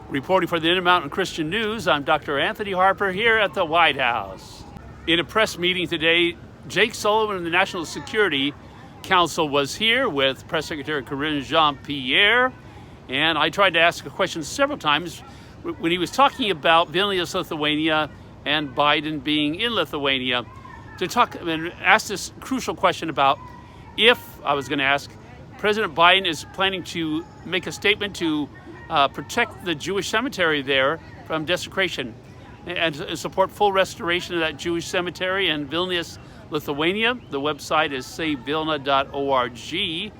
Reporting for the InterMountain Christian News, I'm Dr. Anthony Harper here at the White House. In a press meeting today, Jake Sullivan of the National Security Council was here with Press Secretary Karine Jean-Pierre, and I tried to ask a question several times when he was talking about Vilnius, Lithuania, and Biden being in Lithuania, to talk and ask this crucial question about if, I was going to ask, President Biden is planning to make a statement to protect the Jewish cemetery there from desecration and support full restoration of that Jewish cemetery in Vilnius, Lithuania. The website is savevilna.org.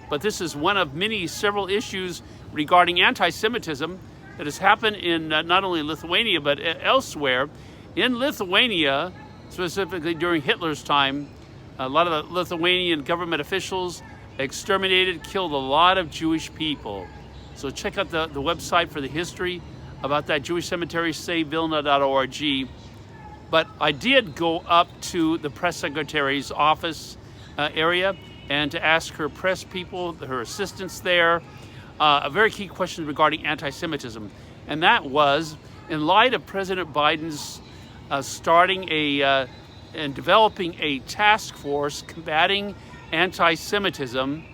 But this is one of several issues regarding anti-Semitism that has happened in not only Lithuania but elsewhere. In Lithuania, specifically during Hitler's time, a lot of the Lithuanian government officials exterminated, killed a lot of Jewish people. So check out the website for the history about that Jewish cemetery, savevilna.org. But I did go up to the press secretary's office area and to ask her press people, her assistants there, a very key question regarding anti-Semitism. And that was, in light of President Biden's starting and developing a task force combating anti-Semitism,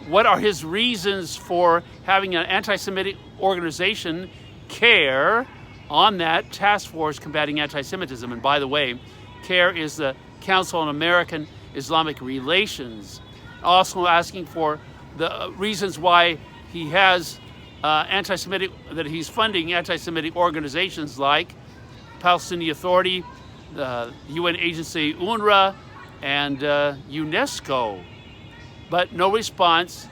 what are his reasons for having an anti-Semitic organization, C.A.I.R, on that task force combating anti-Semitism? And by the way, C.A.I.R is the Council on American Islamic Relations. Also asking for the reasons why he has that he's funding anti-Semitic organizations like Palestinian Authority, the UN agency UNRWA, and UNESCO. But no response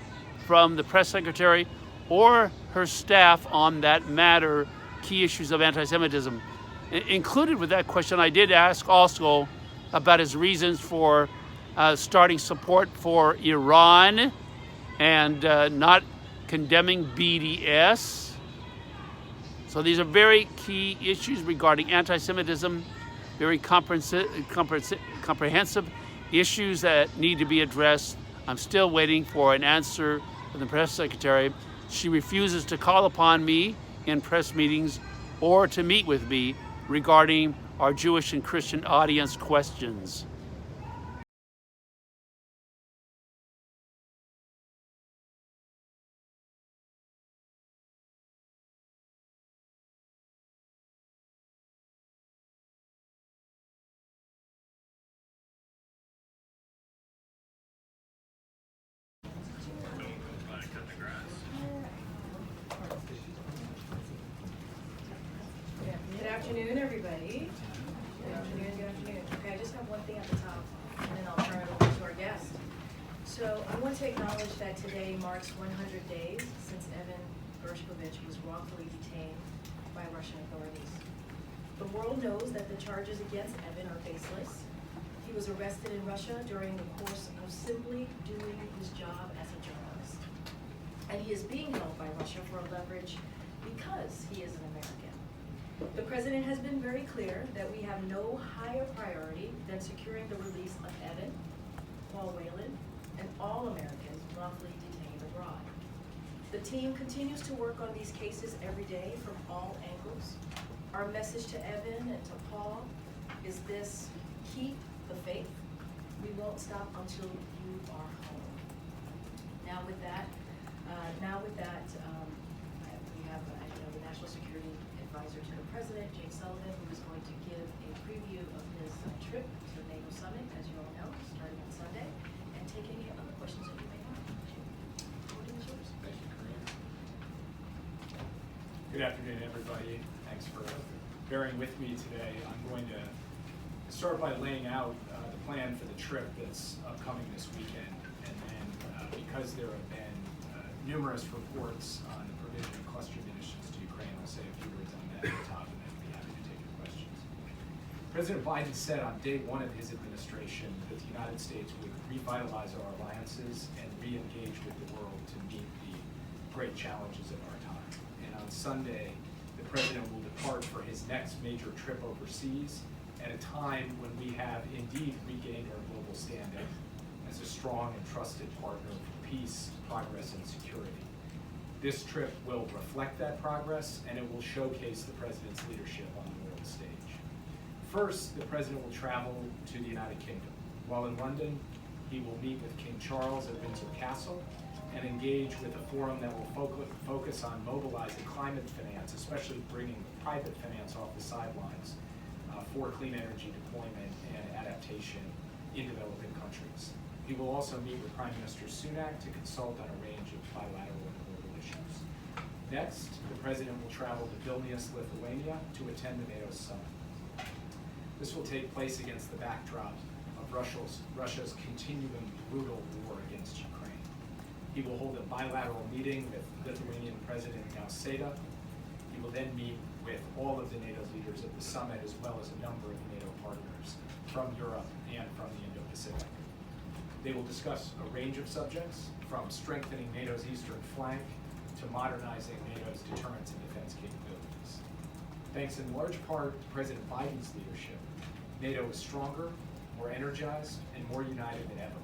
from the press secretary or her staff on that matter, key issues of anti-Semitism. Included with that question, I did ask also about his reasons for starting support for Iran and not condemning BDS. So these are very key issues regarding anti-Semitism, very comprehensive issues that need to be addressed. I'm still waiting for an answer from the press secretary. She refuses to call upon me in press meetings or to meet with me regarding our Jewish and Christian audience questions. Good afternoon, everybody. Good afternoon, good afternoon. Okay, I just have one thing at the top, and then I'll turn it over to our guest. So I want to acknowledge that today marks 100 days since Evan Gershkovich was wrongfully detained by Russian authorities. The world knows that the charges against Evan are baseless. He was arrested in Russia during the course of simply doing his job as a journalist. And he is being held by Russia for leverage because he is an American. The president has been very clear that we have no higher priority than securing the release of Evan, Paul Whelan, and all Americans wrongfully detained abroad. The team continues to work on these cases every day from all angles. Our message to Evan and to Paul is this: keep the faith. We won't stop until you are home. Now with that, we have the National Security Advisor to the President, Jake Sullivan, who is going to give a preview of his trip to the NATO Summit, as you all know, starting on Sunday, and take any other questions that you may have. Voting is yours. Thank you, Karine. Good afternoon, everybody. Thanks for bearing with me today. I'm going to start by laying out the plan for the trip that's upcoming this weekend, and then because there have been numerous reports on the provision of cluster munitions to Ukraine, I'll say a few words on that at the top, and then I'll be happy to take your questions. President Biden said on day one of his administration that the United States would revitalize our alliances and re-engage with the world to meet the great challenges of our time. And on Sunday, the president will depart for his next major trip overseas at a time when we have indeed regained our global standing as a strong and trusted partner for peace, progress, and security. This trip will reflect that progress, and it will showcase the President's leadership on the world stage. First, the President will travel to the United Kingdom. While in London, he will meet with King Charles at Windsor Castle and engage with a forum that will focus on mobilizing climate finance, especially bringing private finance off the sidelines for clean energy deployment and adaptation in developing countries. He will also meet with Prime Minister Sunak to consult on a range of bilateral and global issues. Next, the President will travel to Vilnius, Lithuania to attend the NATO summit. This will take place against the backdrop of Russia's continuing brutal war against Ukraine. He will hold a bilateral meeting with Lithuanian President Nausėda. He will then meet with all of the NATO leaders at the summit, as well as a number of NATO partners from Europe and from the Indo-Pacific. They will discuss a range of subjects, from strengthening NATO's eastern flank to modernizing NATO's deterrence and defense capabilities. Thanks in large part to President Biden's leadership, NATO is stronger, more energized, and more united than ever.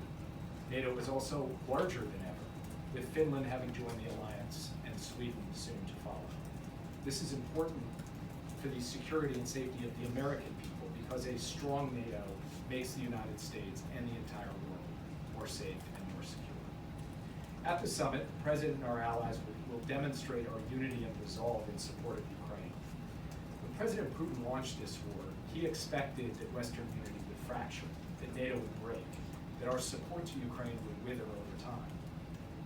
NATO is also larger than ever, with Finland having joined the alliance and Sweden soon to follow. This is important for the security and safety of the American people, because a strong NATO makes the United States and the entire world more safe and more secure. At the summit, the President and our allies will demonstrate our unity and resolve in support of Ukraine. When President Putin launched this war, he expected that Western unity would fracture, that NATO would break, that our support to Ukraine would wither over time.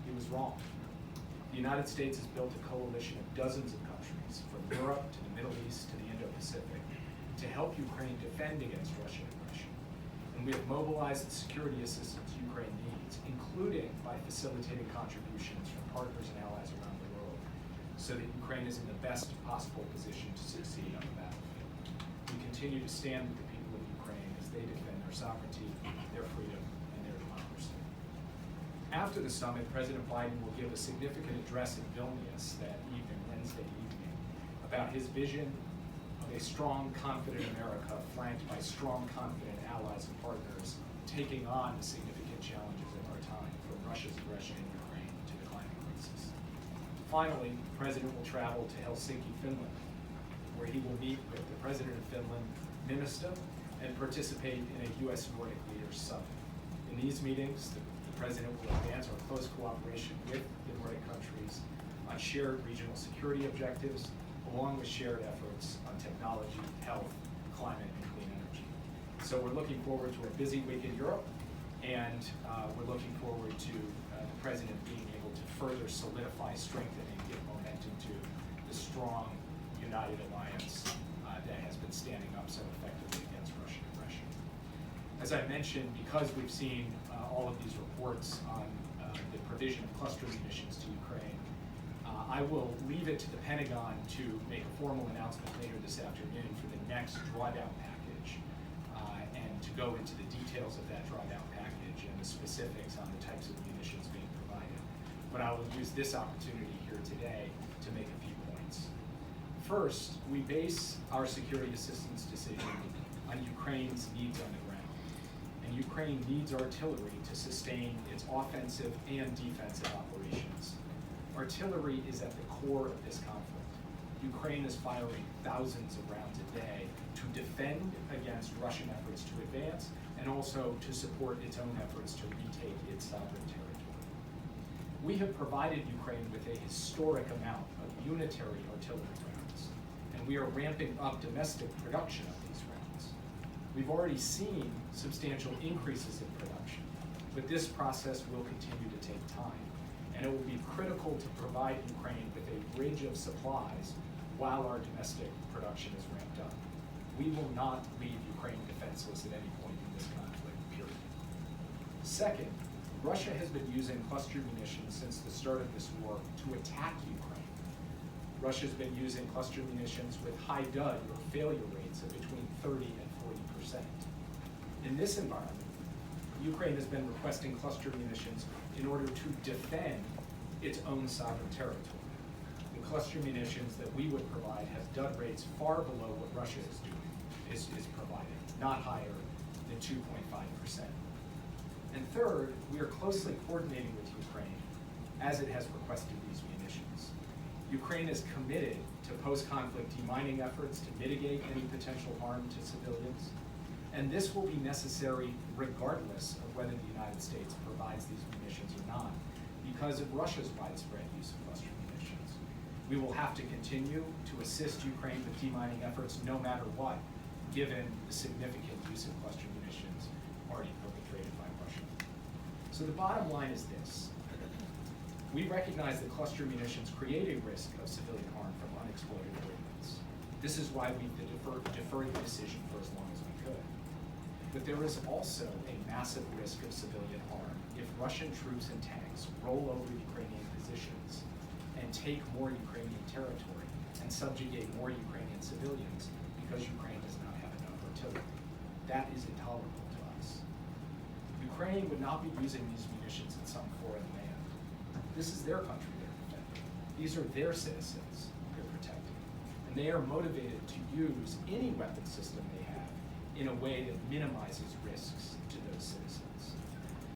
He was wrong. The United States has built a coalition of dozens of countries, from Europe to the Middle East to the Indo-Pacific, to help Ukraine defend against Russian aggression. And we have mobilized the security assistance Ukraine needs, including by facilitating contributions from partners and allies around the world, so that Ukraine is in the best possible position to succeed on the battlefield. We continue to stand with the people of Ukraine as they defend their sovereignty, their freedom, and their democracy. After the summit, President Biden will give a significant address in Vilnius that evening, Wednesday evening, about his vision of a strong, confident America flanked by strong, confident allies and partners taking on the significant challenges of our time, from Russia's aggression in Ukraine to the climate crisis. Finally, the President will travel to Helsinki, Finland, where he will meet with the President of Finland, Niinistö, and participate in a U.S. Nordic Leaders Summit. In these meetings, the President will advance our close cooperation with the Nordic countries on shared regional security objectives, along with shared efforts on technology, health, climate, and clean energy. So we're looking forward to a busy week in Europe, and we're looking forward to the President being able to further solidify, strengthen, and give momentum to the strong, united alliance that has been standing up so effectively against Russian aggression. As I mentioned, because we've seen all of these reports on the provision of cluster munitions to Ukraine, I will leave it to the Pentagon to make a formal announcement later this afternoon for the next drawdown package, and to go into the details of that drawdown package and the specifics on the types of munitions being provided. But I will use this opportunity here today to make a few points. First, we base our security assistance decision on Ukraine's needs on the ground. And Ukraine needs artillery to sustain its offensive and defensive operations. Artillery is at the core of this conflict. Ukraine is firing thousands of rounds a day to defend against Russian efforts to advance, and also to support its own efforts to retake its sovereign territory. We have provided Ukraine with a historic amount of unitary artillery rounds, and we are ramping up domestic production of these rounds. We've already seen substantial increases in production, but this process will continue to take time, and it will be critical to provide Ukraine with a bridge of supplies while our domestic production is ramped up. We will not leave Ukraine defenseless at any point in this conflict, period. Second, Russia has been using cluster munitions since the start of this war to attack Ukraine. Russia's been using cluster munitions with high dud, or failure rates, of between 30 and 40%. In this environment, Ukraine has been requesting cluster munitions in order to defend its own sovereign territory. The cluster munitions that we would provide have dud rates far below what Russia is providing, not higher than 2.5%. And third, we are closely coordinating with Ukraine as it has requested these munitions. Ukraine is committed to post-conflict demining efforts to mitigate any potential harm to civilians, and this will be necessary regardless of whether the United States provides these munitions or not, because of Russia's widespread use of cluster munitions. We will have to continue to assist Ukraine with demining efforts no matter what, given the significant use of cluster munitions already perpetrated by Russia. So the bottom line is this. We recognize that cluster munitions create a risk of civilian harm from unexploded ordnance. This is why we've deferred the decision for as long as we could. But there is also a massive risk of civilian harm if Russian troops and tanks roll over Ukrainian positions and take more Ukrainian territory and subjugate more Ukrainian civilians because Ukraine does not have enough artillery. That is intolerable to us. Ukraine would not be using these munitions in some foreign land. This is their country they're defending. These are their citizens they're protecting. And they are motivated to use any weapon system they have in a way that minimizes risks to those citizens.